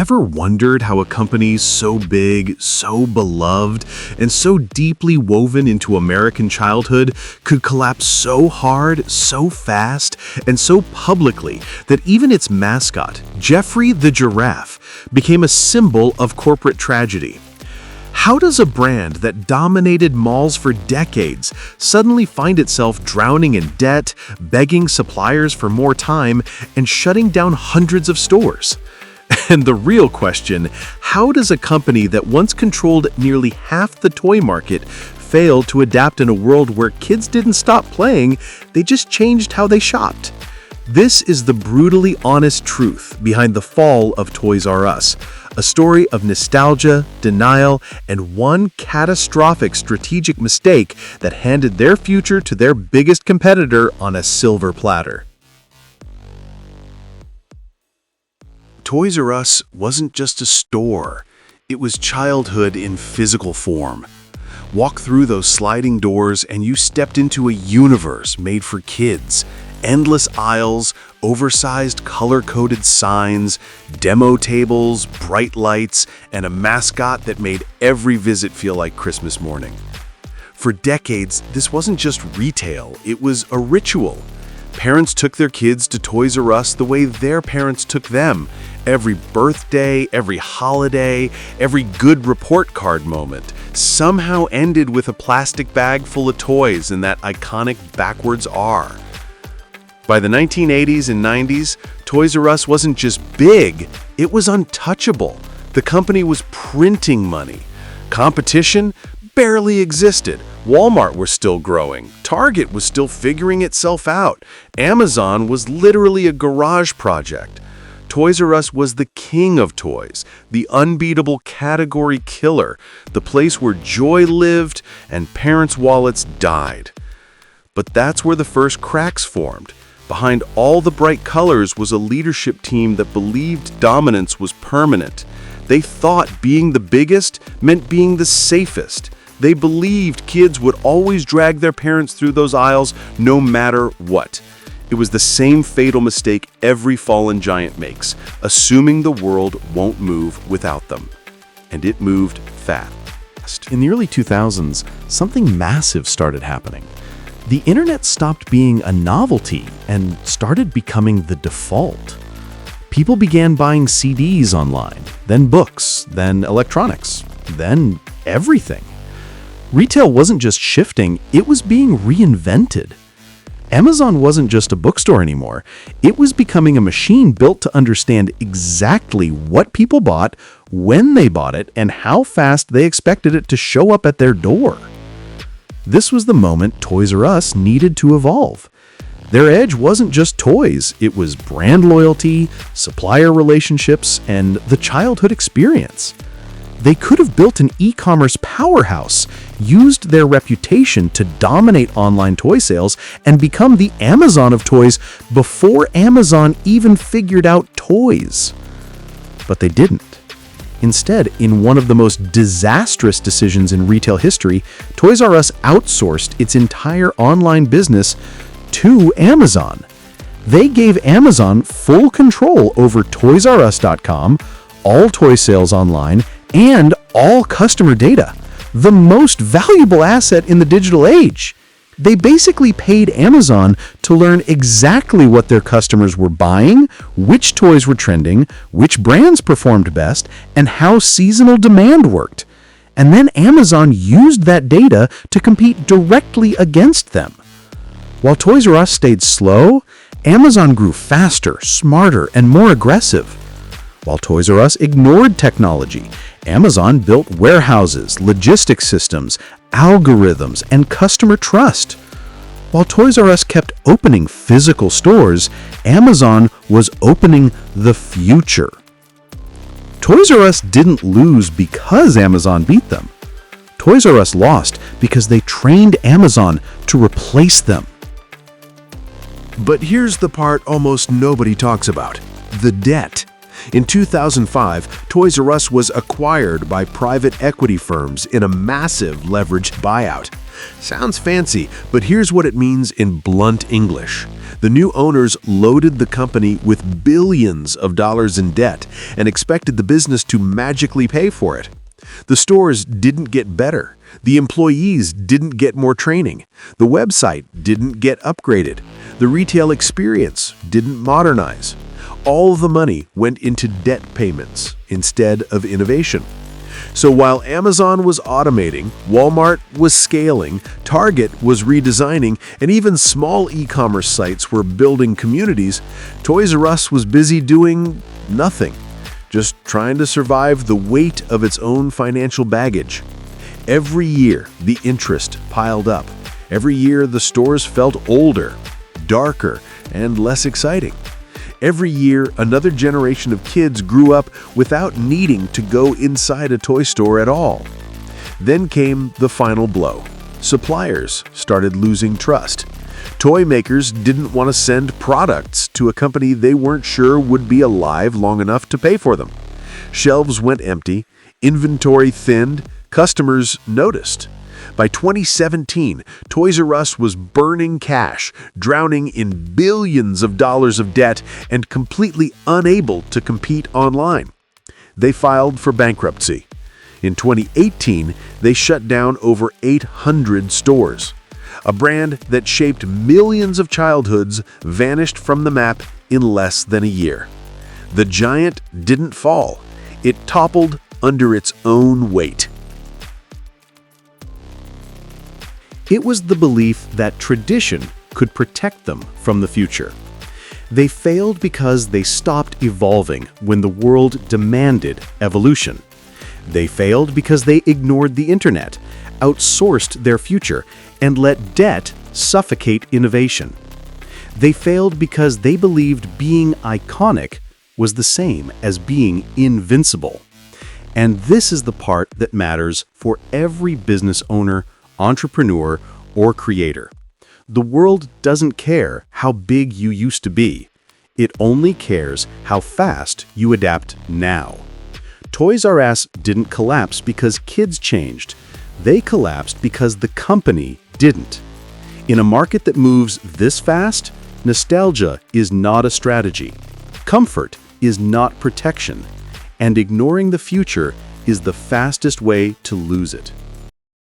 ever wondered how a company so big, so beloved, and so deeply woven into American childhood could collapse so hard, so fast, and so publicly that even its mascot, Jeffrey the giraffe, became a symbol of corporate tragedy? How does a brand that dominated malls for decades suddenly find itself drowning in debt, begging suppliers for more time, and shutting down hundreds of stores? And the real question, how does a company that once controlled nearly half the toy market fail to adapt in a world where kids didn't stop playing, they just changed how they shopped? This is the brutally honest truth behind the fall of Toys R Us, a story of nostalgia, denial, and one catastrophic strategic mistake that handed their future to their biggest competitor on a silver platter. Toys R Us wasn't just a store, it was childhood in physical form. Walk through those sliding doors and you stepped into a universe made for kids. Endless aisles, oversized color-coded signs, demo tables, bright lights, and a mascot that made every visit feel like Christmas morning. For decades, this wasn't just retail, it was a ritual. Parents took their kids to Toys R Us the way their parents took them. Every birthday, every holiday, every good report card moment somehow ended with a plastic bag full of toys and that iconic backwards R. By the 1980s and 90s, Toys R Us wasn't just big, it was untouchable. The company was printing money. Competition barely existed. Walmart was still growing. Target was still figuring itself out. Amazon was literally a garage project. Toys R Us was the king of toys, the unbeatable category killer, the place where joy lived and parents' wallets died. But that's where the first cracks formed. Behind all the bright colors was a leadership team that believed dominance was permanent. They thought being the biggest meant being the safest. They believed kids would always drag their parents through those aisles no matter what. It was the same fatal mistake every fallen giant makes, assuming the world won't move without them. And it moved fast. In the early 2000s, something massive started happening. The internet stopped being a novelty and started becoming the default. People began buying CDs online, then books, then electronics, then everything. Retail wasn't just shifting, it was being reinvented. Amazon wasn't just a bookstore anymore. It was becoming a machine built to understand exactly what people bought, when they bought it, and how fast they expected it to show up at their door. This was the moment Toys R Us needed to evolve. Their edge wasn't just toys, it was brand loyalty, supplier relationships, and the childhood experience. They could have built an e-commerce powerhouse, used their reputation to dominate online toy sales, and become the Amazon of toys before Amazon even figured out toys. But they didn't. Instead, in one of the most disastrous decisions in retail history, Toys R Us outsourced its entire online business to Amazon. They gave Amazon full control over ToysRUs.com, all toy sales online, and all customer data, the most valuable asset in the digital age. They basically paid Amazon to learn exactly what their customers were buying, which toys were trending, which brands performed best, and how seasonal demand worked. And then Amazon used that data to compete directly against them. While Toys R Us stayed slow, Amazon grew faster, smarter, and more aggressive. While Toys R Us ignored technology, Amazon built warehouses, logistics systems, algorithms, and customer trust. While Toys R Us kept opening physical stores, Amazon was opening the future. Toys R Us didn't lose because Amazon beat them. Toys R Us lost because they trained Amazon to replace them. But here's the part almost nobody talks about: the debt. In 2005, Toys R Us was acquired by private equity firms in a massive leveraged buyout. Sounds fancy, but here's what it means in blunt English. The new owners loaded the company with billions of dollars in debt and expected the business to magically pay for it. The stores didn't get better. The employees didn't get more training. The website didn't get upgraded. The retail experience didn't modernize. All the money went into debt payments instead of innovation. So while Amazon was automating, Walmart was scaling, Target was redesigning, and even small e-commerce sites were building communities, Toys R Us was busy doing nothing, just trying to survive the weight of its own financial baggage. Every year, the interest piled up. Every year, the stores felt older, darker, and less exciting. Every year, another generation of kids grew up without needing to go inside a toy store at all. Then came the final blow. Suppliers started losing trust. Toy makers didn't want to send products to a company they weren't sure would be alive long enough to pay for them. Shelves went empty, inventory thinned, customers noticed. By 2017, Toys R Us was burning cash, drowning in billions of dollars of debt, and completely unable to compete online. They filed for bankruptcy. In 2018, they shut down over 800 stores. A brand that shaped millions of childhoods vanished from the map in less than a year. The giant didn't fall. It toppled under its own weight. It was the belief that tradition could protect them from the future. They failed because they stopped evolving when the world demanded evolution. They failed because they ignored the internet, outsourced their future, and let debt suffocate innovation. They failed because they believed being iconic was the same as being invincible. And this is the part that matters for every business owner, entrepreneur, or creator. The world doesn't care how big you used to be. It only cares how fast you adapt now. Toys R Us didn't collapse because kids changed. They collapsed because the company didn't. In a market that moves this fast, nostalgia is not a strategy. Comfort is not protection. And ignoring the future is the fastest way to lose it.